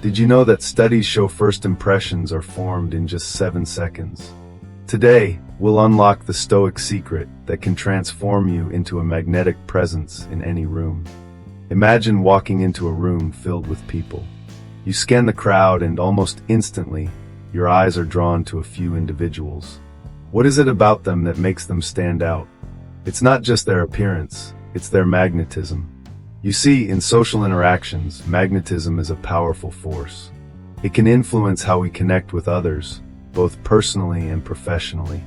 Did you know that studies show first impressions are formed in just 7 seconds? Today, we'll unlock the Stoic secret that can transform you into a magnetic presence in any room. Imagine walking into a room filled with people. You scan the crowd and almost instantly, your eyes are drawn to a few individuals. What is it about them that makes them stand out? It's not just their appearance, it's their magnetism. You see, in social interactions, magnetism is a powerful force. It can influence how we connect with others, both personally and professionally.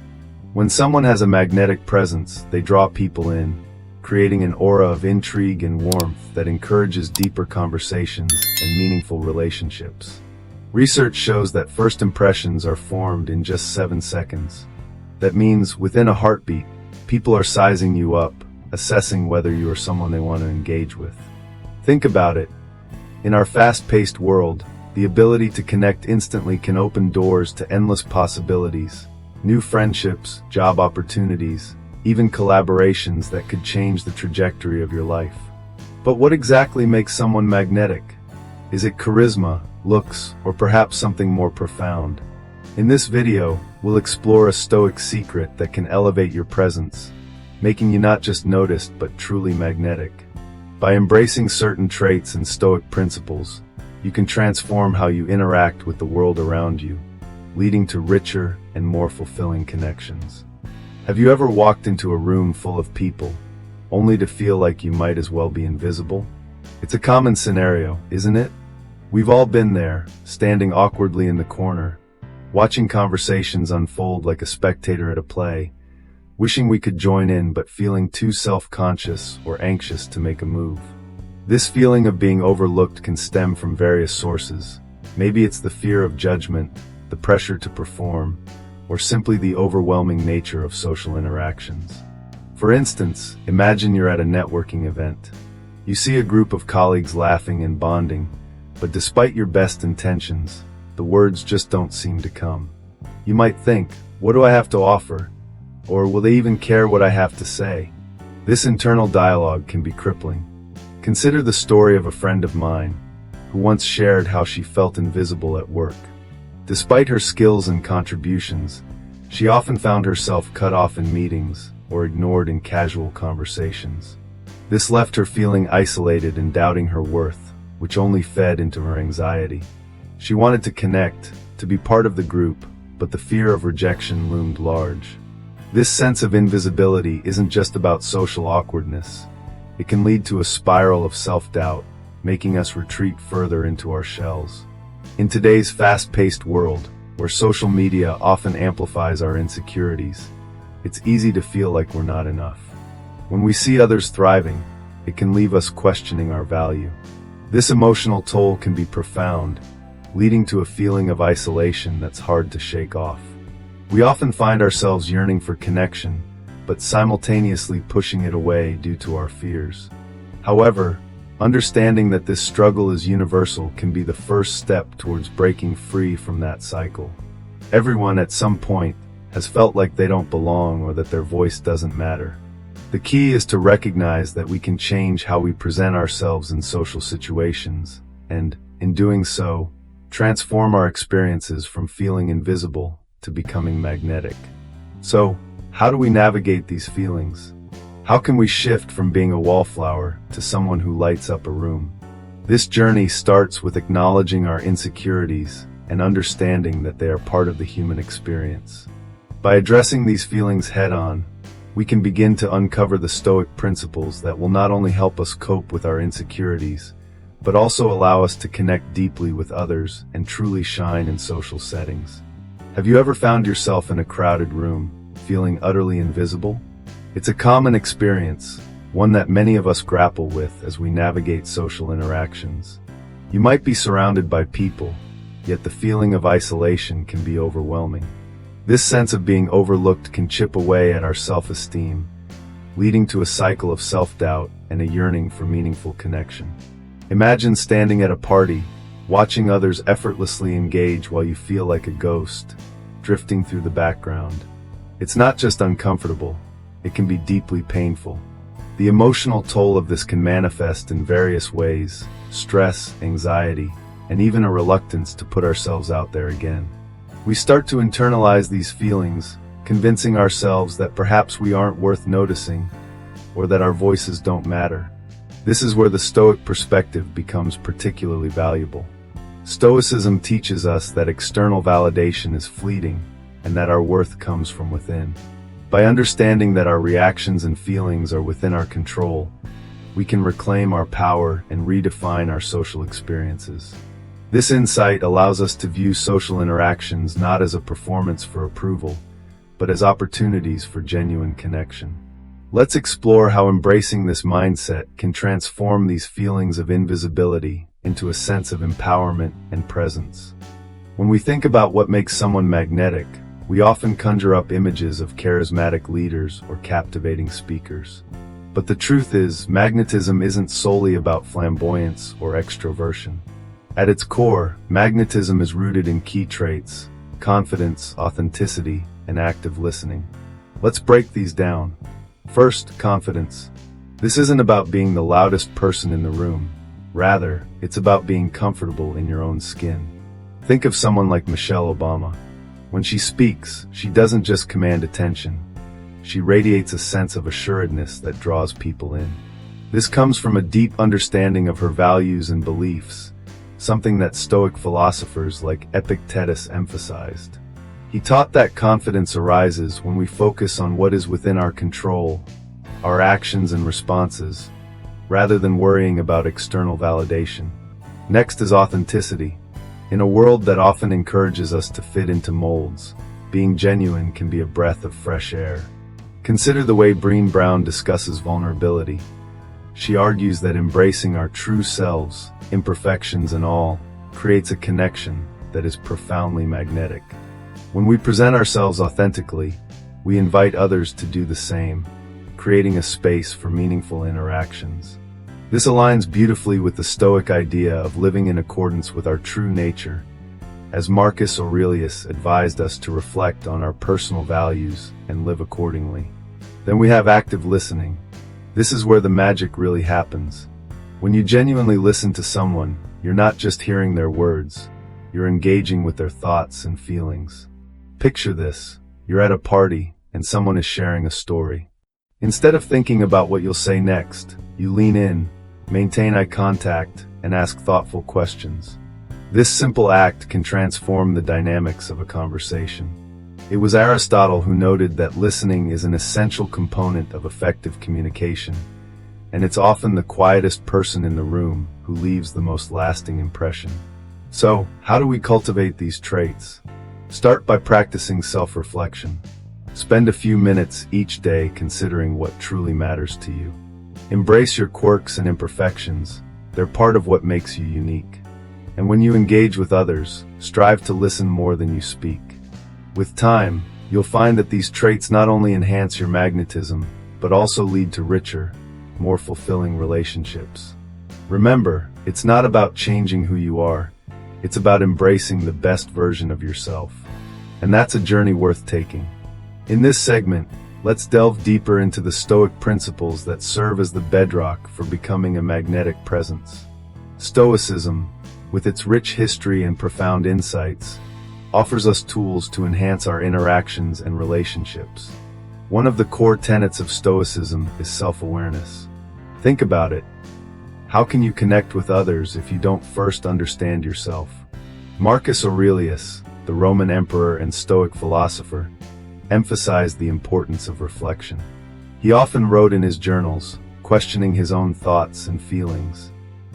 When someone has a magnetic presence, they draw people in, creating an aura of intrigue and warmth that encourages deeper conversations and meaningful relationships. Research shows that first impressions are formed in just 7 seconds. That means, within a heartbeat, people are sizing you up, assessing whether you are someone they want to engage with. Think about it. In our fast-paced world, the ability to connect instantly can open doors to endless possibilities, new friendships, job opportunities, even collaborations that could change the trajectory of your life. But what exactly makes someone magnetic? Is it charisma, looks, or perhaps something more profound? In this video, we'll explore a Stoic secret that can elevate your presence, making you not just noticed but truly magnetic. By embracing certain traits and Stoic principles, you can transform how you interact with the world around you, leading to richer and more fulfilling connections. Have you ever walked into a room full of people, only to feel like you might as well be invisible? It's a common scenario, isn't it? We've all been there, standing awkwardly in the corner, watching conversations unfold like a spectator at a play, wishing we could join in but feeling too self-conscious or anxious to make a move. This feeling of being overlooked can stem from various sources. Maybe it's the fear of judgment, the pressure to perform, or simply the overwhelming nature of social interactions. For instance, imagine you're at a networking event. You see a group of colleagues laughing and bonding, but despite your best intentions, the words just don't seem to come. You might think, what do I have to offer? Or will they even care what I have to say? This internal dialogue can be crippling. Consider the story of a friend of mine, who once shared how she felt invisible at work. Despite her skills and contributions, she often found herself cut off in meetings or ignored in casual conversations. This left her feeling isolated and doubting her worth, which only fed into her anxiety. She wanted to connect, to be part of the group, but the fear of rejection loomed large. This sense of invisibility isn't just about social awkwardness. It can lead to a spiral of self-doubt, making us retreat further into our shells. In today's fast-paced world, where social media often amplifies our insecurities, it's easy to feel like we're not enough. When we see others thriving, it can leave us questioning our value. This emotional toll can be profound, leading to a feeling of isolation that's hard to shake off. We often find ourselves yearning for connection, but simultaneously pushing it away due to our fears. However, understanding that this struggle is universal can be the first step towards breaking free from that cycle. Everyone at some point has felt like they don't belong or that their voice doesn't matter. The key is to recognize that we can change how we present ourselves in social situations, and, in doing so, transform our experiences from feeling invisible to becoming magnetic. So, how do we navigate these feelings? How can we shift from being a wallflower to someone who lights up a room? This journey starts with acknowledging our insecurities and understanding that they are part of the human experience. By addressing these feelings head-on, we can begin to uncover the Stoic principles that will not only help us cope with our insecurities, but also allow us to connect deeply with others and truly shine in social settings. Have you ever found yourself in a crowded room, feeling utterly invisible? It's a common experience, one that many of us grapple with as we navigate social interactions. You might be surrounded by people, yet the feeling of isolation can be overwhelming. This sense of being overlooked can chip away at our self-esteem, leading to a cycle of self-doubt and a yearning for meaningful connection. Imagine standing at a party, watching others effortlessly engage while you feel like a ghost, drifting through the background. It's not just uncomfortable, it can be deeply painful. The emotional toll of this can manifest in various ways: stress, anxiety, and even a reluctance to put ourselves out there again. We start to internalize these feelings, convincing ourselves that perhaps we aren't worth noticing, or that our voices don't matter. This is where the Stoic perspective becomes particularly valuable. Stoicism teaches us that external validation is fleeting, and that our worth comes from within. By understanding that our reactions and feelings are within our control, we can reclaim our power and redefine our social experiences. This insight allows us to view social interactions not as a performance for approval, but as opportunities for genuine connection. Let's explore how embracing this mindset can transform these feelings of invisibility into a sense of empowerment and presence. When we think about what makes someone magnetic, we often conjure up images of charismatic leaders or captivating speakers. But the truth is, magnetism isn't solely about flamboyance or extroversion. At its core, magnetism is rooted in key traits: confidence, authenticity, and active listening. Let's break these down. First, confidence. This isn't about being the loudest person in the room. Rather, it's about being comfortable in your own skin. Think of someone like Michelle Obama. When she speaks, she doesn't just command attention. She radiates a sense of assuredness that draws people in. This comes from a deep understanding of her values and beliefs, something that Stoic philosophers like Epictetus emphasized. He taught that confidence arises when we focus on what is within our control, our actions and responses, rather than worrying about external validation. Next is authenticity. In a world that often encourages us to fit into molds, being genuine can be a breath of fresh air. Consider the way Brené Brown discusses vulnerability. She argues that embracing our true selves, imperfections and all, creates a connection that is profoundly magnetic. When we present ourselves authentically, we invite others to do the same, creating a space for meaningful interactions. This aligns beautifully with the Stoic idea of living in accordance with our true nature, as Marcus Aurelius advised us to reflect on our personal values and live accordingly. Then we have active listening. This is where the magic really happens. When you genuinely listen to someone, you're not just hearing their words, you're engaging with their thoughts and feelings. Picture this: you're at a party and someone is sharing a story. Instead of thinking about what you'll say next, you lean in, maintain eye contact, and ask thoughtful questions. This simple act can transform the dynamics of a conversation. It was Aristotle who noted that listening is an essential component of effective communication, and it's often the quietest person in the room who leaves the most lasting impression. So, how do we cultivate these traits? Start by practicing self-reflection. Spend a few minutes each day considering what truly matters to you. Embrace your quirks and imperfections. They're part of what makes you unique. And when you engage with others, strive to listen more than you speak. With time, you'll find that these traits not only enhance your magnetism, but also lead to richer, more fulfilling relationships. Remember, it's not about changing who you are. It's about embracing the best version of yourself. And that's a journey worth taking. In this segment, let's delve deeper into the Stoic principles that serve as the bedrock for becoming a magnetic presence. Stoicism, with its rich history and profound insights, offers us tools to enhance our interactions and relationships. One of the core tenets of Stoicism is self-awareness. Think about it. How can you connect with others if you don't first understand yourself? Marcus Aurelius, the Roman emperor and Stoic philosopher, emphasized the importance of reflection. He often wrote in his journals, questioning his own thoughts and feelings.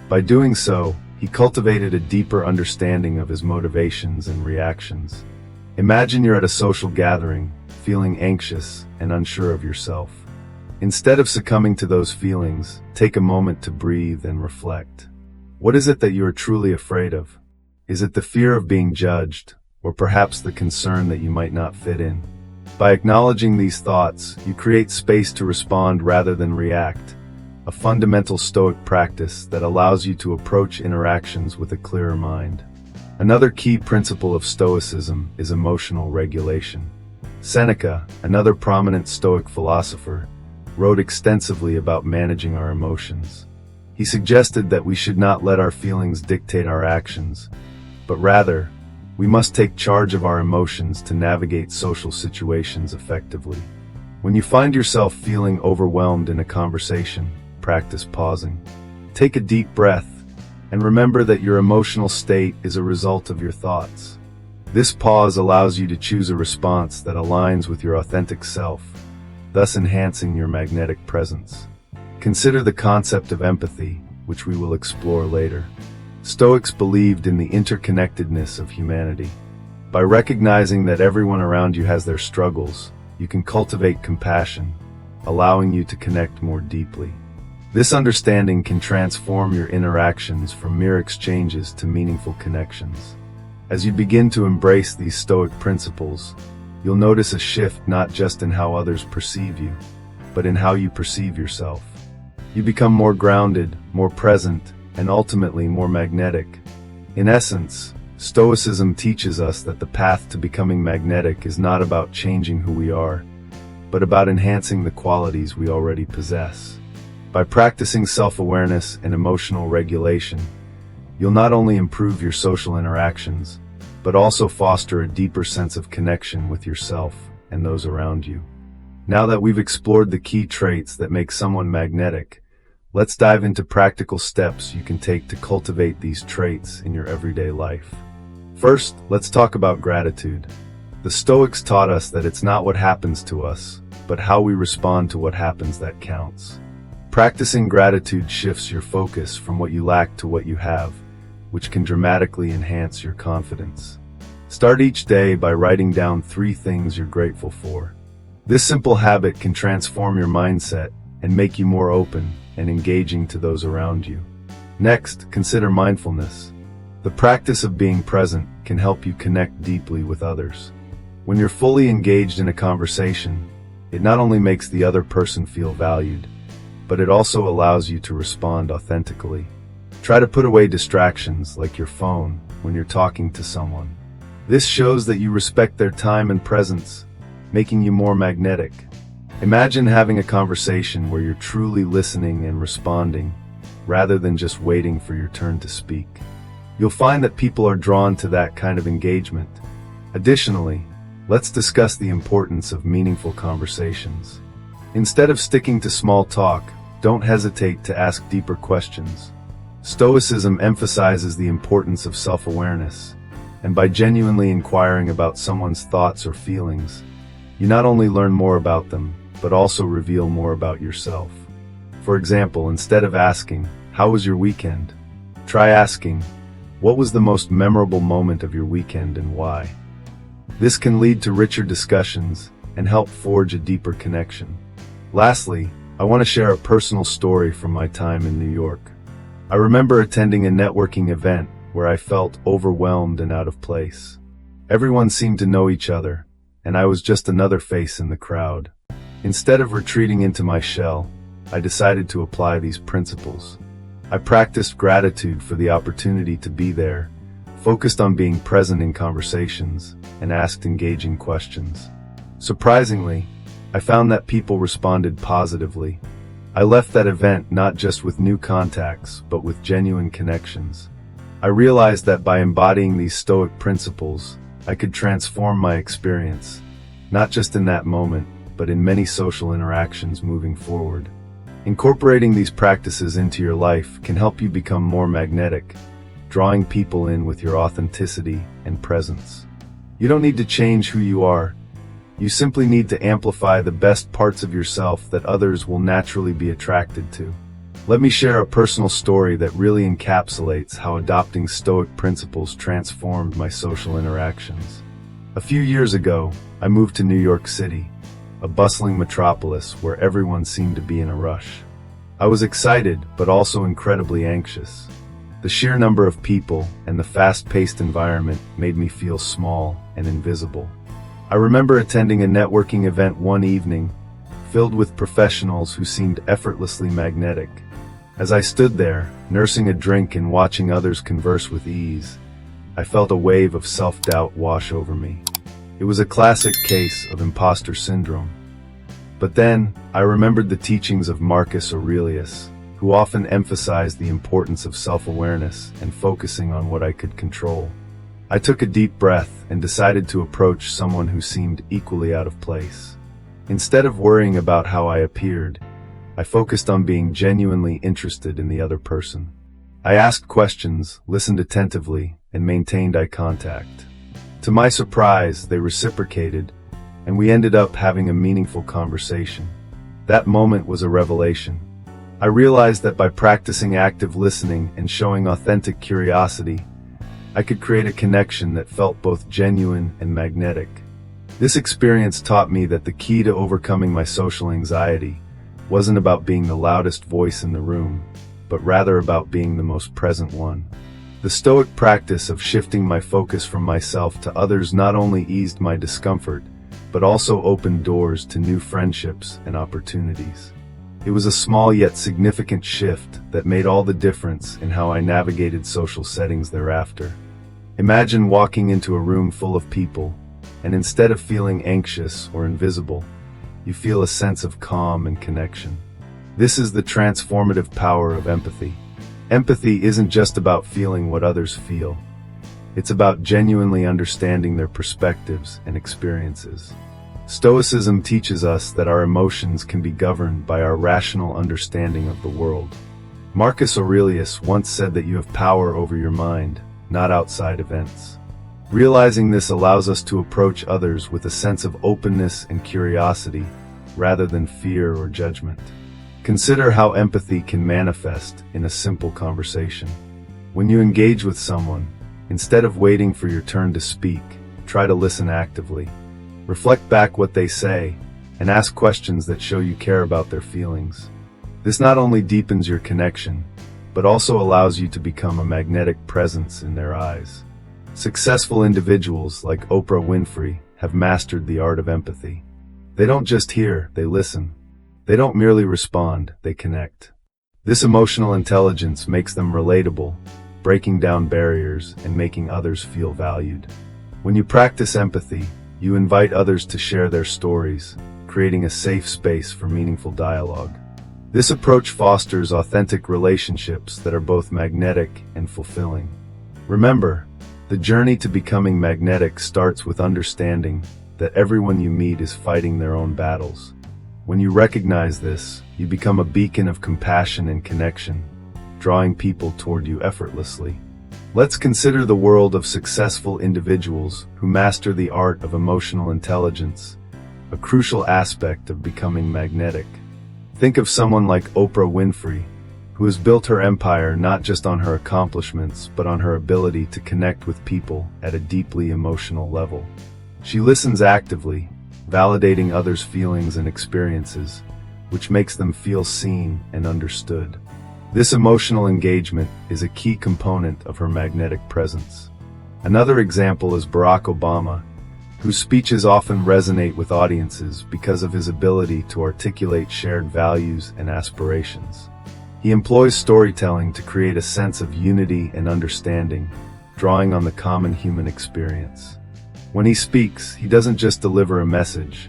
By doing so, he cultivated a deeper understanding of his motivations and reactions. Imagine you're at a social gathering, feeling anxious and unsure of yourself. Instead of succumbing to those feelings, take a moment to breathe and reflect. What is it that you are truly afraid of? Is it the fear of being judged, or perhaps the concern that you might not fit in? By acknowledging these thoughts, you create space to respond rather than react, a fundamental Stoic practice that allows you to approach interactions with a clearer mind. Another key principle of Stoicism is emotional regulation. Seneca, another prominent Stoic philosopher, wrote extensively about managing our emotions. He suggested that we should not let our feelings dictate our actions, but rather, we must take charge of our emotions to navigate social situations effectively. When you find yourself feeling overwhelmed in a conversation, practice pausing. Take a deep breath, and remember that your emotional state is a result of your thoughts. This pause allows you to choose a response that aligns with your authentic self, thus enhancing your magnetic presence. Consider the concept of empathy, which we will explore later. Stoics believed in the interconnectedness of humanity. By recognizing that everyone around you has their struggles, you can cultivate compassion, allowing you to connect more deeply. This understanding can transform your interactions from mere exchanges to meaningful connections. As you begin to embrace these Stoic principles, you'll notice a shift not just in how others perceive you, but in how you perceive yourself. You become more grounded, more present, and ultimately more magnetic. In essence, Stoicism teaches us that the path to becoming magnetic is not about changing who we are, but about enhancing the qualities we already possess. By practicing self-awareness and emotional regulation, you'll not only improve your social interactions, but also foster a deeper sense of connection with yourself and those around you. Now that we've explored the key traits that make someone magnetic, let's dive into practical steps you can take to cultivate these traits in your everyday life. First, let's talk about gratitude. The Stoics taught us that it's not what happens to us, but how we respond to what happens that counts. Practicing gratitude shifts your focus from what you lack to what you have, which can dramatically enhance your confidence. Start each day by writing down 3 things you're grateful for. This simple habit can transform your mindset and make you more open and engaging to those around you. Next, consider mindfulness. The practice of being present can help you connect deeply with others. When you're fully engaged in a conversation, it not only makes the other person feel valued, but it also allows you to respond authentically. Try to put away distractions like your phone when you're talking to someone. This shows that you respect their time and presence, making you more magnetic. Imagine having a conversation where you're truly listening and responding, rather than just waiting for your turn to speak. You'll find that people are drawn to that kind of engagement. Additionally, let's discuss the importance of meaningful conversations. Instead of sticking to small talk, don't hesitate to ask deeper questions. Stoicism emphasizes the importance of self-awareness, and by genuinely inquiring about someone's thoughts or feelings, you not only learn more about them, but also reveal more about yourself. For example, instead of asking, "How was your weekend?" try asking, "What was the most memorable moment of your weekend and why?" This can lead to richer discussions and help forge a deeper connection. Lastly, I want to share a personal story from my time in New York. I remember attending a networking event where I felt overwhelmed and out of place. Everyone seemed to know each other, and I was just another face in the crowd. Instead of retreating into my shell, I decided to apply these principles. I practiced gratitude for the opportunity to be there, focused on being present in conversations, and asked engaging questions. Surprisingly, I found that people responded positively. I left that event not just with new contacts, but with genuine connections. I realized that by embodying these Stoic principles, I could transform my experience, not just in that moment, but in many social interactions moving forward. Incorporating these practices into your life can help you become more magnetic, drawing people in with your authenticity and presence. You don't need to change who you are. You simply need to amplify the best parts of yourself that others will naturally be attracted to. Let me share a personal story that really encapsulates how adopting Stoic principles transformed my social interactions. A few years ago, I moved to New York City, a bustling metropolis where everyone seemed to be in a rush. I was excited, but also incredibly anxious. The sheer number of people and the fast-paced environment made me feel small and invisible. I remember attending a networking event one evening, filled with professionals who seemed effortlessly magnetic. As I stood there, nursing a drink and watching others converse with ease, I felt a wave of self-doubt wash over me. It was a classic case of imposter syndrome. But then, I remembered the teachings of Marcus Aurelius, who often emphasized the importance of self-awareness and focusing on what I could control. I took a deep breath and decided to approach someone who seemed equally out of place. Instead of worrying about how I appeared, I focused on being genuinely interested in the other person. I asked questions, listened attentively, and maintained eye contact. To my surprise, they reciprocated, and we ended up having a meaningful conversation. That moment was a revelation. I realized that by practicing active listening and showing authentic curiosity, I could create a connection that felt both genuine and magnetic. This experience taught me that the key to overcoming my social anxiety wasn't about being the loudest voice in the room, but rather about being the most present one. The Stoic practice of shifting my focus from myself to others not only eased my discomfort, but also opened doors to new friendships and opportunities. It was a small yet significant shift that made all the difference in how I navigated social settings thereafter. Imagine walking into a room full of people, and instead of feeling anxious or invisible, you feel a sense of calm and connection. This is the transformative power of empathy. Empathy isn't just about feeling what others feel. It's about genuinely understanding their perspectives and experiences. Stoicism teaches us that our emotions can be governed by our rational understanding of the world. Marcus Aurelius once said that you have power over your mind, not outside events. Realizing this allows us to approach others with a sense of openness and curiosity, rather than fear or judgment. Consider how empathy can manifest in a simple conversation. When you engage with someone, instead of waiting for your turn to speak, try to listen actively. Reflect back what they say, and ask questions that show you care about their feelings. This not only deepens your connection, but also allows you to become a magnetic presence in their eyes. Successful individuals like Oprah Winfrey have mastered the art of empathy. They don't just hear, they listen. They don't merely respond, they connect. This emotional intelligence makes them relatable, breaking down barriers and making others feel valued. When you practice empathy, you invite others to share their stories, creating a safe space for meaningful dialogue. This approach fosters authentic relationships that are both magnetic and fulfilling. Remember, the journey to becoming magnetic starts with understanding that everyone you meet is fighting their own battles. When you recognize this, you become a beacon of compassion and connection, drawing people toward you effortlessly. Let's consider the world of successful individuals who master the art of emotional intelligence, a crucial aspect of becoming magnetic. Think of someone like Oprah Winfrey, who has built her empire not just on her accomplishments, but on her ability to connect with people at a deeply emotional level. She listens actively, validating others' feelings and experiences, which makes them feel seen and understood. This emotional engagement is a key component of her magnetic presence. Another example is Barack Obama, whose speeches often resonate with audiences because of his ability to articulate shared values and aspirations. He employs storytelling to create a sense of unity and understanding, drawing on the common human experience. When he speaks, he doesn't just deliver a message.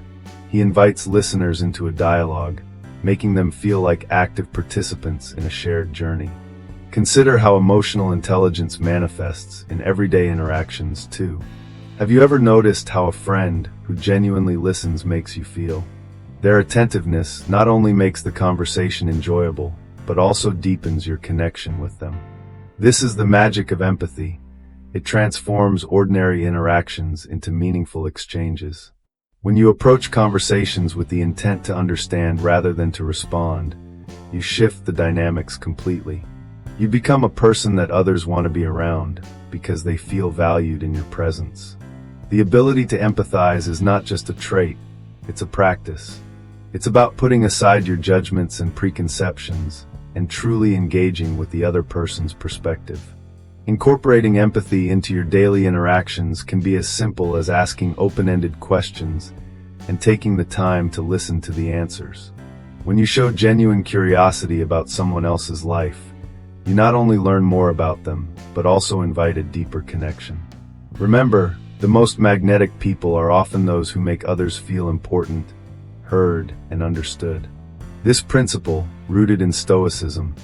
He invites listeners into a dialogue, making them feel like active participants in a shared journey. Consider how emotional intelligence manifests in everyday interactions, too. Have you ever noticed how a friend who genuinely listens makes you feel? Their attentiveness not only makes the conversation enjoyable, but also deepens your connection with them. This is the magic of empathy. It transforms ordinary interactions into meaningful exchanges. When you approach conversations with the intent to understand rather than to respond, you shift the dynamics completely. You become a person that others want to be around because they feel valued in your presence. The ability to empathize is not just a trait, it's a practice. It's about putting aside your judgments and preconceptions and truly engaging with the other person's perspective. Incorporating empathy into your daily interactions can be as simple as asking open-ended questions and taking the time to listen to the answers. When you show genuine curiosity about someone else's life, you not only learn more about them, but also invite a deeper connection. Remember, the most magnetic people are often those who make others feel important, heard, and understood. This principle, rooted in Stoicism,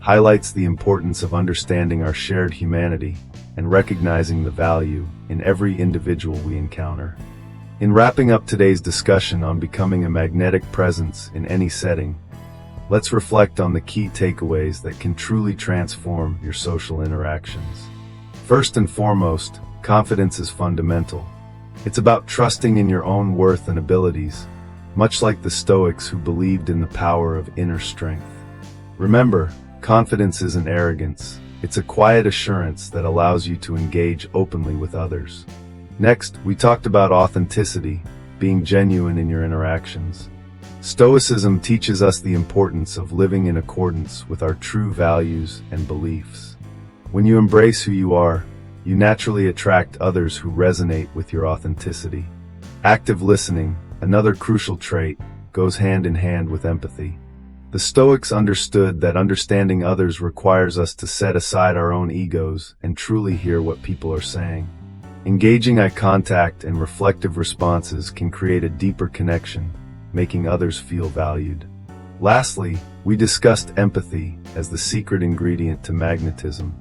highlights the importance of understanding our shared humanity and recognizing the value in every individual we encounter. In wrapping up today's discussion on becoming a magnetic presence in any setting, let's reflect on the key takeaways that can truly transform your social interactions. First and foremost, confidence is fundamental. It's about trusting in your own worth and abilities, much like the Stoics who believed in the power of inner strength. Remember, confidence isn't arrogance. It's a quiet assurance that allows you to engage openly with others. Next, we talked about authenticity, being genuine in your interactions. Stoicism teaches us the importance of living in accordance with our true values and beliefs. When you embrace who you are, you naturally attract others who resonate with your authenticity. Active listening, another crucial trait, goes hand in hand with empathy. The Stoics understood that understanding others requires us to set aside our own egos and truly hear what people are saying. Engaging eye contact and reflective responses can create a deeper connection, making others feel valued. Lastly, we discussed empathy as the secret ingredient to magnetism.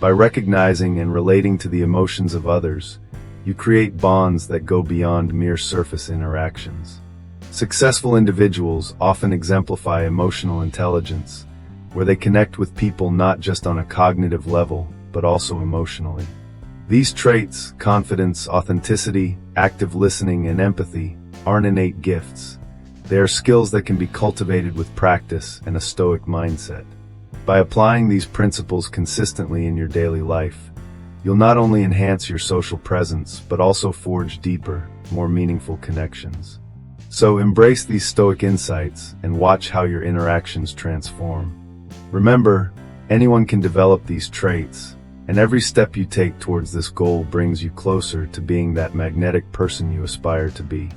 By recognizing and relating to the emotions of others, you create bonds that go beyond mere surface interactions. Successful individuals often exemplify emotional intelligence, where they connect with people not just on a cognitive level, but also emotionally. These traits, confidence, authenticity, active listening, and empathy, aren't innate gifts. They are skills that can be cultivated with practice and a Stoic mindset. By applying these principles consistently in your daily life, you'll not only enhance your social presence, but also forge deeper, more meaningful connections. So embrace these Stoic insights and watch how your interactions transform. Remember, anyone can develop these traits, and every step you take towards this goal brings you closer to being that magnetic person you aspire to be.